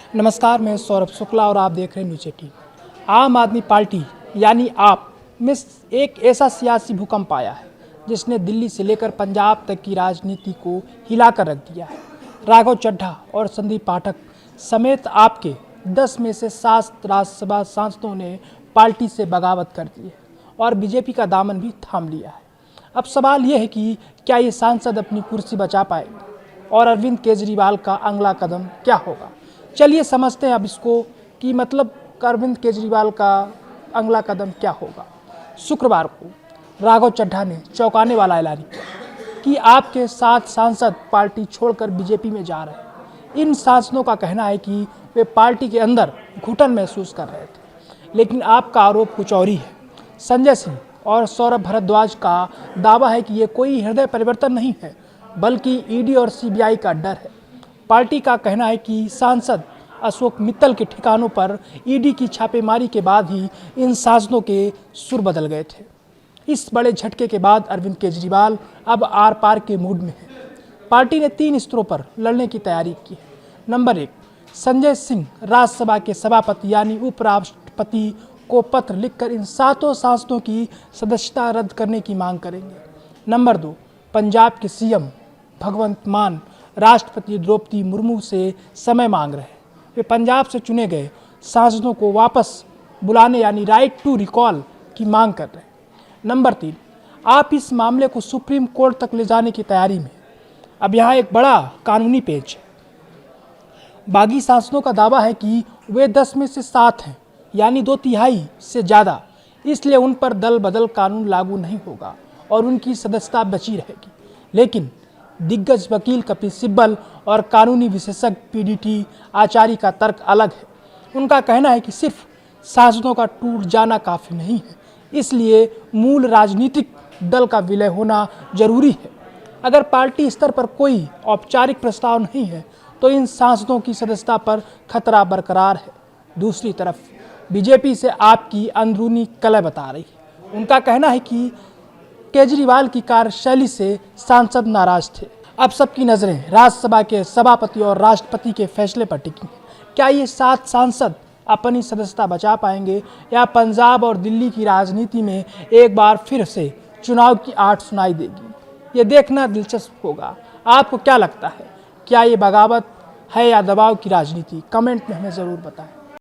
नमस्कार, मैं सौरभ शुक्ला और आप देख रहे हैं न्यूज़ 18। आम आदमी पार्टी यानी आप में एक ऐसा सियासी भूकंप आया है जिसने दिल्ली से लेकर पंजाब तक की राजनीति को हिलाकर रख दिया है। राघव चड्ढा और संदीप पाठक समेत आपके 10 में से 7 राज्यसभा सांसदों ने पार्टी से बगावत कर दी है और बीजेपी का दामन भी थाम लिया है। अब सवाल ये है कि क्या ये सांसद अपनी कुर्सी बचा पाएंगे और अरविंद केजरीवाल का अगला कदम क्या होगा। चलिए समझते हैं अब इसको कि मतलब अरविंद केजरीवाल का अगला कदम क्या होगा। शुक्रवार को राघव चड्ढा ने चौंकाने वाला ऐलान किया कि आपके 7 सांसद पार्टी छोड़कर बीजेपी में जा रहे हैं। इन सांसदों का कहना है कि वे पार्टी के अंदर घुटन महसूस कर रहे थे, लेकिन आपका आरोप कुछ और ही है। संजय सिंह और सौरभ भारद्वाज का दावा है कि ये कोई हृदय परिवर्तन नहीं है, बल्कि ईडी और सीबीआई का डर है। पार्टी का कहना है कि सांसद अशोक मित्तल के ठिकानों पर ईडी की छापेमारी के बाद ही इन सांसदों के सुर बदल गए थे। इस बड़े झटके के बाद अरविंद केजरीवाल अब आर पार के मूड में है। पार्टी ने 3 स्तरों पर लड़ने की तैयारी की है। नंबर 1, संजय सिंह राज्यसभा के सभापति यानी उपराष्ट्रपति को पत्र लिखकर इन 7 सांसदों की सदस्यता रद्द करने की मांग करेंगे। नंबर 2, पंजाब के सीएम भगवंत मान राष्ट्रपति द्रौपदी मुर्मू से समय मांग रहे हैं। वे पंजाब से चुने गए सांसदों को वापस बुलाने यानी राइट टू रिकॉल की मांग कर रहे हैं। नंबर 3, आप इस मामले को सुप्रीम कोर्ट तक ले जाने की तैयारी में। अब यहाँ एक बड़ा कानूनी पेच है। बागी सांसदों का दावा है कि वे 10 में से 7 हैं, यानी 2/3 से ज़्यादा, इसलिए उन पर दल बदल कानून लागू नहीं होगा और उनकी सदस्यता बची रहेगी। लेकिन दिग्गज वकील कपिल सिब्बल और कानूनी विशेषज्ञ पीडीटी आचार्य का तर्क अलग है। उनका कहना है कि सिर्फ सांसदों का टूट जाना काफ़ी नहीं है, इसलिए मूल राजनीतिक दल का विलय होना जरूरी है। अगर पार्टी स्तर पर कोई औपचारिक प्रस्ताव नहीं है तो इन सांसदों की सदस्यता पर खतरा बरकरार है। दूसरी तरफ बीजेपी से आपकी अंदरूनी कलह बता रही है। उनका कहना है कि केजरीवाल की कार्यशैली से सांसद नाराज थे। अब सबकी नज़रें राज्यसभा के सभापति और राष्ट्रपति के फैसले पर टिकी हैं। क्या ये 7 सांसद अपनी सदस्यता बचा पाएंगे या पंजाब और दिल्ली की राजनीति में एक बार फिर से चुनाव की आट सुनाई देगी? ये देखना दिलचस्प होगा। आपको क्या लगता है, क्या ये बगावत है या दबाव की राजनीति? कमेंट में हमें ज़रूर बताएं।